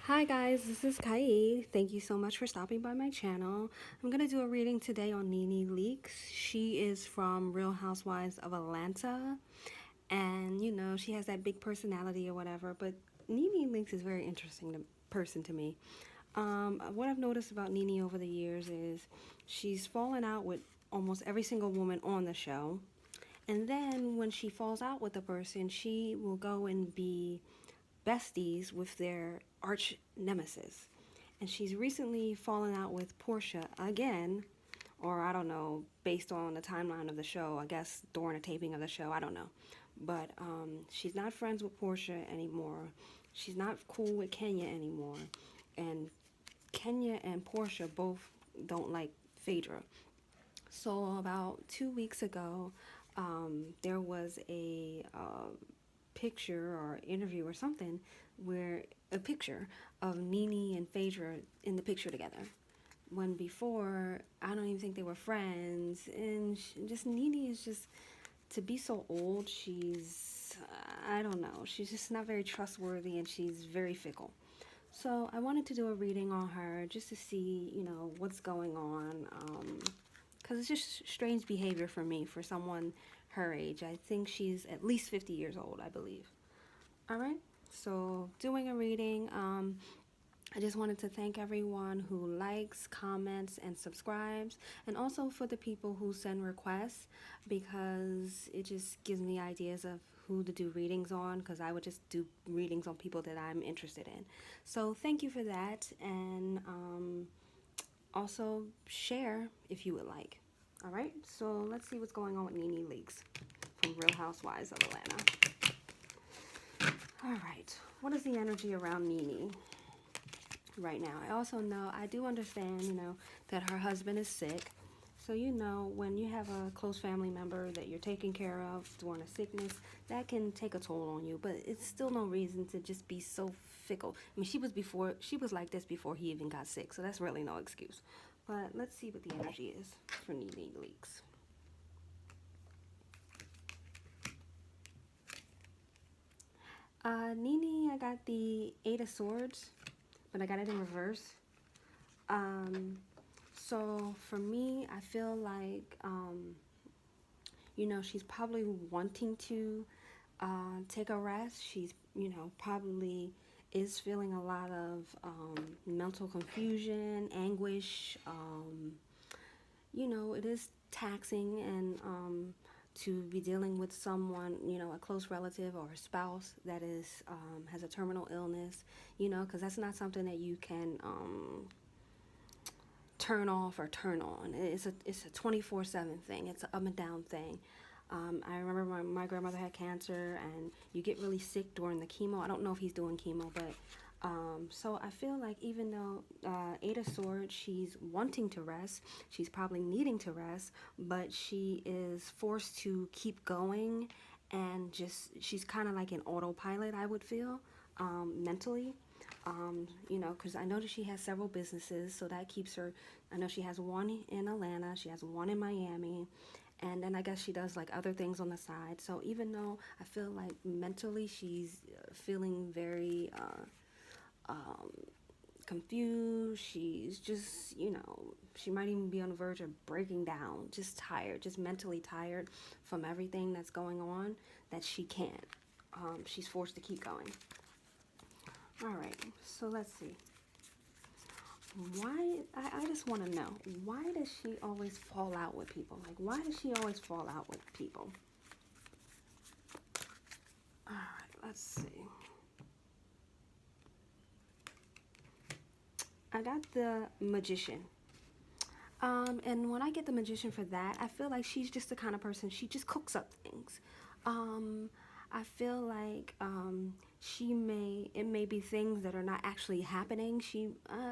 Hi guys, this is Kai. Thank you so much for stopping by my channel. I'm going to do a reading today on Nene Leakes. She is from Real Housewives of Atlanta. And, she has that big personality or whatever. But Nene Leakes is a very interesting person to me. What I've noticed about Nene over the years is she's fallen out with almost every single woman on the show. And then when she falls out with a person, she will go and be besties with their arch nemesis. And she's recently fallen out with Portia again, or I don't know, based on the timeline of the show, I guess during a taping of the show, I don't know. But she's not friends with Portia anymore. She's not cool with Kenya anymore. And Kenya and Portia both don't like Phaedra. So about 2 weeks ago, there was a picture or interview or something where a picture of Nene and Phaedra in the picture together. When before, I don't even think they were friends. And just Nene is just, to be so old, she's, I don't know, she's just not very trustworthy and she's very fickle. So I wanted to do a reading on her just to see, what's going on. Because it's just strange behavior for me, for someone her age. I think she's at least 50 years old, I believe. All right, so doing a reading. I just wanted to thank everyone who likes, comments, and subscribes, and also for the people who send requests, because it just gives me ideas of who to do readings on, because I would just do readings on people that I'm interested in. So thank you for that, and also share if you would like. All right, so let's see what's going on with Nene Leakes from Real Housewives of Atlanta. All right, what is the energy around Nene right now? I also know, I do understand, that her husband is sick. So, when you have a close family member that you're taking care of during a sickness, that can take a toll on you. But it's still no reason to just be so fickle. I mean, she was like this before he even got sick. So that's really no excuse. But let's see what the energy is for Nene Leakes. Nene, I got the Eight of Swords, but I got it in reverse. So for me, I feel like, she's probably wanting to take a rest. She's, probably is feeling a lot of mental confusion, anguish. It is taxing and to be dealing with someone, a close relative or a spouse that is has a terminal illness, because that's not something that you can turn off or turn on. It's a 24/7 thing. It's an up and down thing. I remember my grandmother had cancer, and you get really sick during the chemo. I don't know if he's doing chemo, but so I feel like even though Eight of Swords, she's wanting to rest, she's probably needing to rest, but she is forced to keep going, and she's kind of like an autopilot, I would feel, mentally. Because I know that she has several businesses, so that keeps her. I know she has one in Atlanta, she has one in Miami, and then I guess she does like other things on the side. So even though I feel like mentally she's feeling very confused, she's just, she might even be on the verge of breaking down, just tired, just mentally tired from everything that's going on, that she can't. She's forced to keep going. All right, so let's see. Why, I just want to know, why does she always fall out with people? Like, why does she always fall out with people? All right, let's see. I got the Magician. And when I get the Magician for that, I feel like she's just the kind of person, she just cooks up things. I feel like it may be things that are not actually happening. She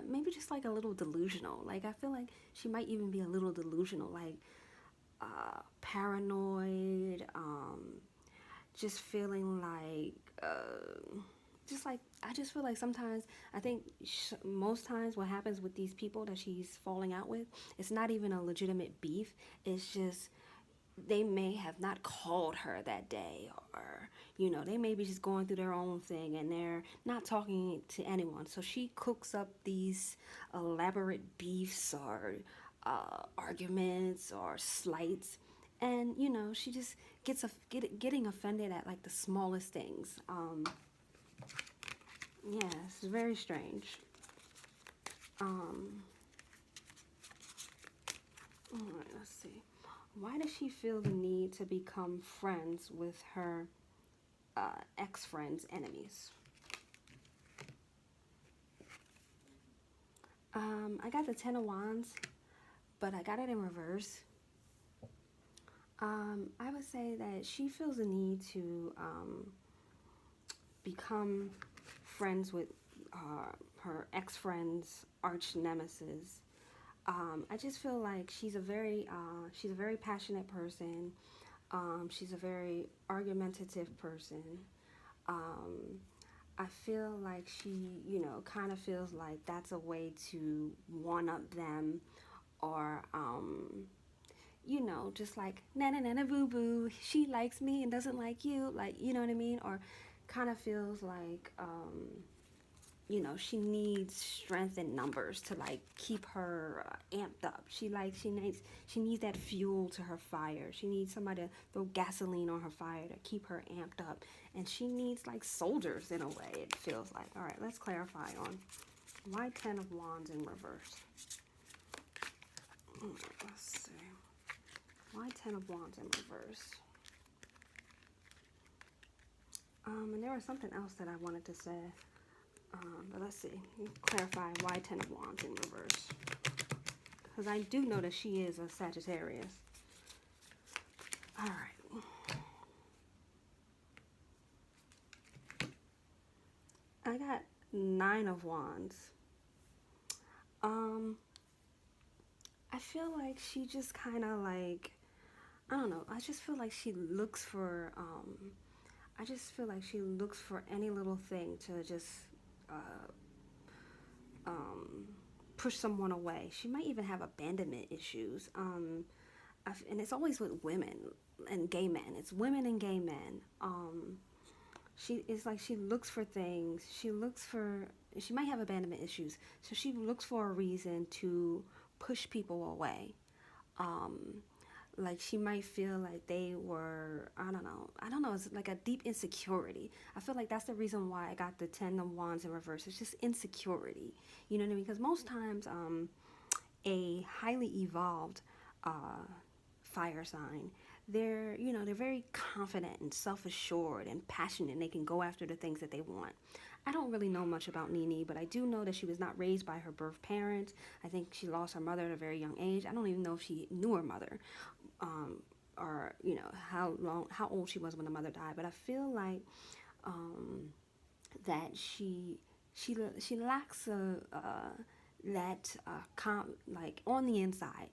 maybe just like a little delusional. Like, I feel like she might even be a little delusional, like paranoid, just feeling like just like, I just feel like sometimes, I think most times what happens with these people that she's falling out with, it's not even a legitimate beef. It's just they may have not called her that day, or they may be just going through their own thing and they're not talking to anyone, so she cooks up these elaborate beefs or arguments or slights, and she just getting offended at like the smallest things. Yeah, it's very strange. um all right, let's see. Why does she feel the need to become friends with her ex-friend's enemies? I got the Ten of Wands, but I got it in reverse. I would say that she feels the need to become friends with her ex-friend's arch nemesis. I just feel like she's a very passionate person. She's a very argumentative person. Um, I feel like she, kind of feels like that's a way to one up them, or, just like, na na na na boo boo, she likes me and doesn't like you, like, you know what I mean? Or kind of feels like, she needs strength in numbers to like keep her amped up. She needs that fuel to her fire. She needs somebody to throw gasoline on her fire to keep her amped up, and she needs like soldiers in a way. It feels like. All right, let's clarify on why Ten of Wands in reverse. Let's see. Why Ten of Wands in reverse? And there was something else that I wanted to say. But let's see. Clarify why Ten of Wands in reverse. Because I do know that she is a Sagittarius. Alright. I got Nine of Wands. I feel like she just kind of like, I don't know. I just feel like she looks for, any little thing to just uh, push someone away. She might even have abandonment issues. And it's always with women and gay men. It's women and gay men. It's like she looks for things. She might have abandonment issues. So she looks for a reason to push people away. Like she might feel like they were, I don't know, it's like a deep insecurity. I feel like that's the reason why I got the Ten of Wands in reverse. It's just insecurity, you know what I mean? Because most times a highly evolved fire sign, they're very confident and self-assured and passionate, and they can go after the things that they want. I don't really know much about Nene, but I do know that she was not raised by her birth parents. I think she lost her mother at a very young age. I don't even know if she knew her mother, or how old she was when the mother died. But I feel like that she lacks like on the inside.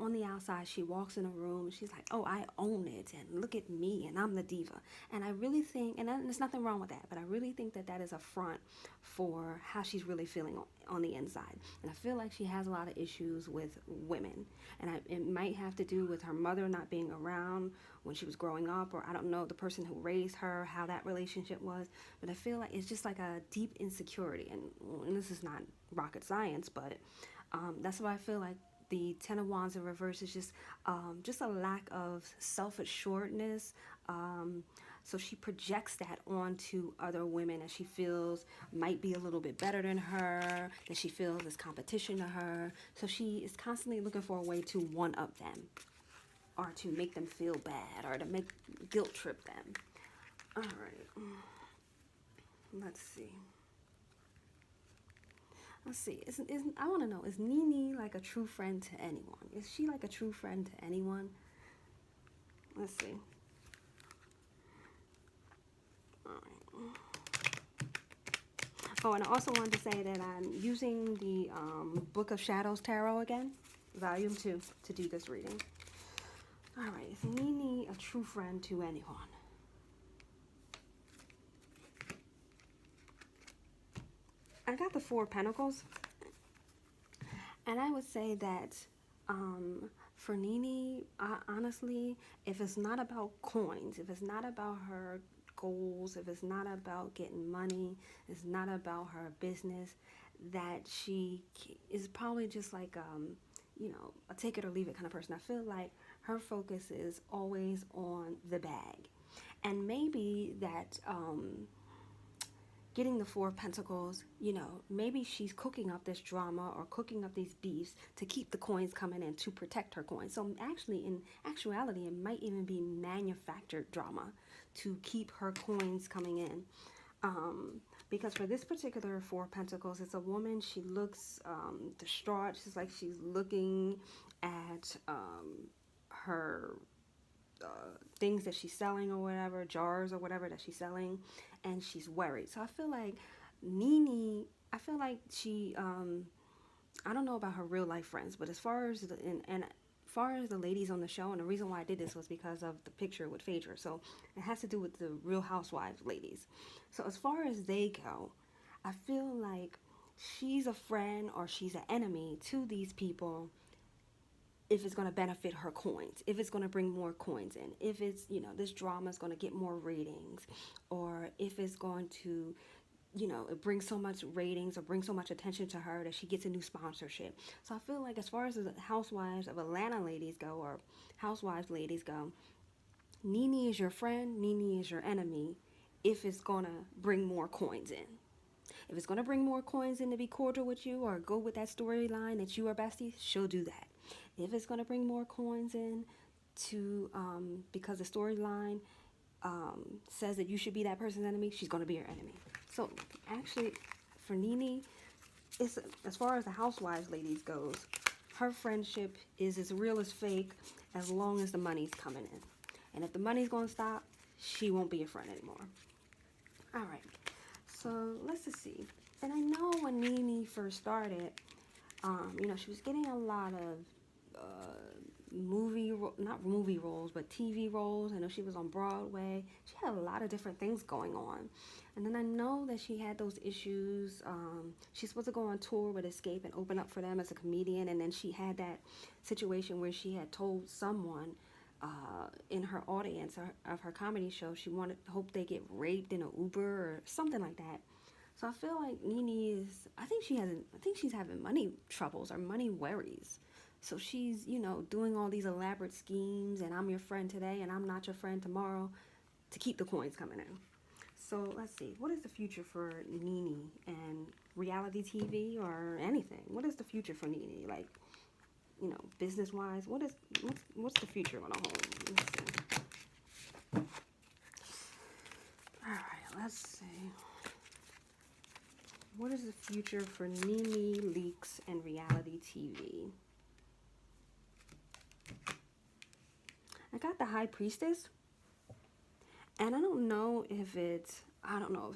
On the outside, she walks in a room and she's like, oh, I own it, and look at me, and I'm the diva. And I really think, and there's nothing wrong with that, but I really think that is a front for how she's really feeling on the inside. And I feel like she has a lot of issues with women. And it might have to do with her mother not being around when she was growing up, or I don't know, the person who raised her, how that relationship was. But I feel like it's just like a deep insecurity. And this is not rocket science, but that's why I feel like the Ten of Wands in reverse is just a lack of self-assuredness. So she projects that onto other women, and she feels might be a little bit better than her, that she feels is competition to her. So she is constantly looking for a way to one-up them, or to make them feel bad, or to make guilt trip them. All right. Let's see. I want to know, is Nene like a true friend to anyone? Is she like a true friend to anyone? Let's see. All right. Oh, and I also wanted to say that I'm using the Book of Shadows Tarot again, Volume 2, to do this reading. All right, is Nene a true friend to anyone? I got the Four of Pentacles, and I would say that For Nene, honestly, if it's not about coins, if it's not about her goals, if it's not about getting money, it's not about her business, that she is probably just like, a take it or leave it kind of person. I feel like her focus is always on the bag. And maybe that getting the Four of Pentacles, maybe she's cooking up this drama or cooking up these beefs to keep the coins coming in to protect her coins. So actually, in actuality, it might even be manufactured drama to keep her coins coming in. Because for this particular Four of Pentacles, it's a woman. She looks distraught. She's like she's looking at her things that she's selling or whatever, jars or whatever that she's selling, and she's worried. So I feel like Nene, I feel like she, I don't know about her real life friends, but as far as and far as the ladies on the show, and the reason why I did this was because of the picture with Phaedra, so it has to do with the Real Housewives ladies. So as far as they go, I feel like she's a friend or she's an enemy to these people if it's going to benefit her coins, if it's going to bring more coins in, if it's, this drama is going to get more ratings, or if it's going to, it brings so much ratings or bring so much attention to her that she gets a new sponsorship. So I feel like as far as the Housewives of Atlanta ladies go, or Housewives ladies go, Nene is your friend, Nene is your enemy if it's going to bring more coins in. If it's going to bring more coins in to be cordial with you or go with that storyline that you are besties, she'll do that. If it's going to bring more coins in to, because the storyline says that you should be that person's enemy, she's going to be your enemy. So actually, for Nene, it's, as far as the Housewives ladies goes, her friendship is as real as fake as long as the money's coming in. And if the money's going to stop, she won't be your friend anymore. All right. So let's just see. And I know when Nene first started, she was getting a lot of not movie roles, but TV roles. I know she was on Broadway. She had a lot of different things going on. And then I know that she had those issues. She's supposed to go on tour with Escape and open up for them as a comedian. And then she had that situation where she had told someone in her audience of her comedy show, she hope they get raped in an Uber or something like that. So I feel like Nene is, I think she's having money troubles or money worries. So she's, doing all these elaborate schemes, and I'm your friend today and I'm not your friend tomorrow, to keep the coins coming in. So let's see, what is the future for Nene and reality TV or anything? What is the future for Nene? Like, business-wise, what's the future on a whole? Let's see. All right, let's see. What is the future for Nene Leakes and reality TV? I got the High Priestess, and I don't know if it's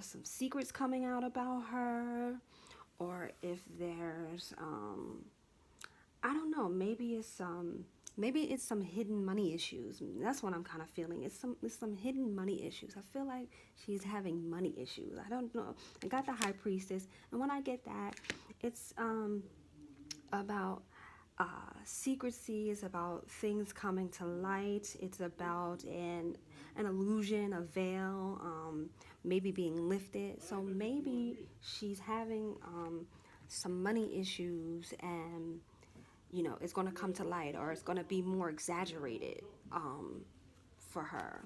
some secrets coming out about her, or if there's, I don't know, maybe it's some hidden money issues. That's what I'm kind of feeling. It's some hidden money issues. I feel like she's having money issues. I don't know. I got the High Priestess, and when I get that, it's about secrecy. Is about things coming to light. It's about an illusion, a veil, maybe being lifted. So maybe she's having some money issues, and it's going to come to light, or it's going to be more exaggerated for her.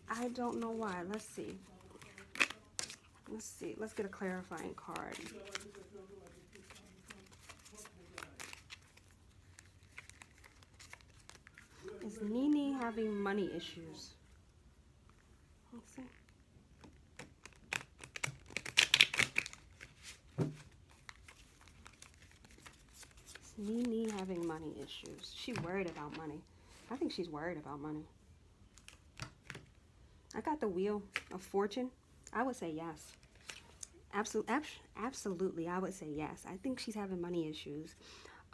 I don't know why. Let's see. Let's get a clarifying card. Is Nene having money issues? Let's see. Is Nene having money issues? She worried about money. I think she's worried about money. I got the Wheel of Fortune. I would say yes. Absolutely, I would say yes. I think she's having money issues.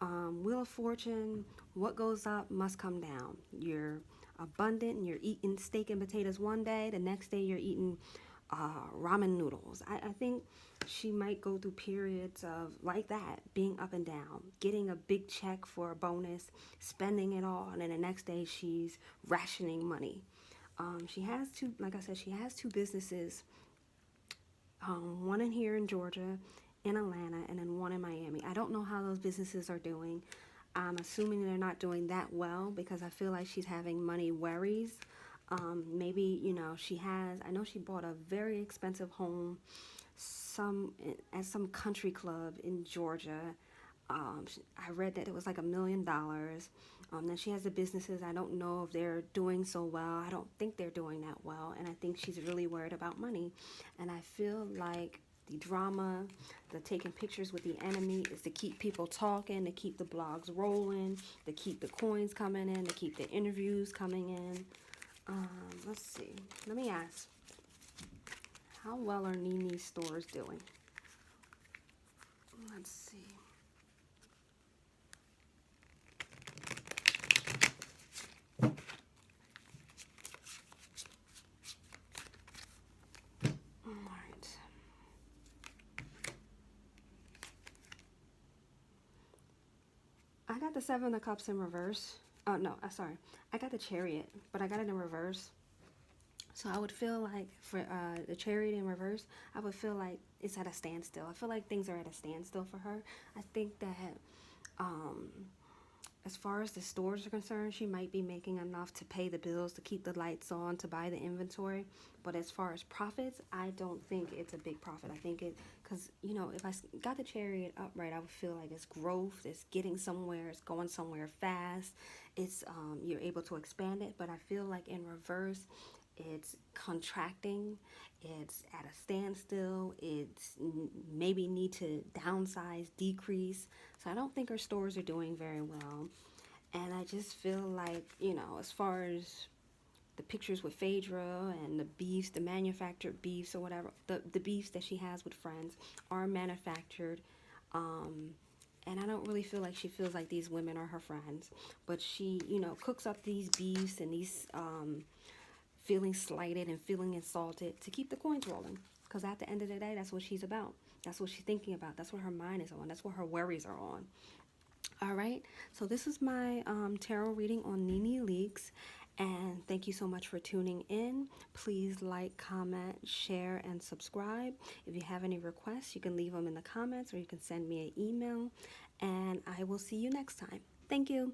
Wheel of Fortune, what goes up must come down. You're abundant and you're eating steak and potatoes one day. The next day you're eating ramen noodles. I think she might go through periods of like that, being up and down, getting a big check for a bonus, spending it all, and then the next day she's rationing money. She has two, like I said, she has two businesses, one in here in Georgia, in Atlanta, and then one in Miami. I don't know how those businesses are doing. I'm assuming they're not doing that well because I feel like she's having money worries. Maybe, she has, I know she bought a very expensive home at some country club in Georgia. I read that it was like $1 million. Then she has the businesses. I don't know if they're doing so well. I don't think they're doing that well. And I think she's really worried about money. And I feel like the drama, the taking pictures with the enemy is to keep people talking, to keep the blogs rolling, to keep the coins coming in, to keep the interviews coming in. Let's see. Let me ask. How well are Nene's stores doing? Let's see. Alright. I got the Seven of Cups in reverse. Oh, no, sorry. I got the Chariot, but I got it in reverse. So I would feel like for the Chariot in reverse, I would feel like it's at a standstill. I feel like things are at a standstill for her. I think that as far as the stores are concerned, she might be making enough to pay the bills, to keep the lights on, to buy the inventory. But as far as profits, I don't think it's a big profit. I think because, if I got the Chariot upright, I would feel like it's growth, it's getting somewhere, it's going somewhere fast. It's, you're able to expand it. But I feel like in reverse, it's contracting, it's at a standstill, it's maybe need to downsize, decrease. So I don't think her stores are doing very well. And I just feel like, as far as the pictures with Phaedra and the beefs, the manufactured beefs or whatever, the beefs that she has with friends are manufactured. And I don't really feel like she feels like these women are her friends. But she, cooks up these beefs and these feeling slighted and feeling insulted to keep the coins rolling. Because at the end of the day, that's what she's about. That's what she's thinking about. That's what her mind is on. That's what her worries are on. All right. So this is my tarot reading on Nene Leakes. And thank you so much for tuning in. Please like, comment, share, and subscribe. If you have any requests, you can leave them in the comments or you can send me an email. And I will see you next time. Thank you.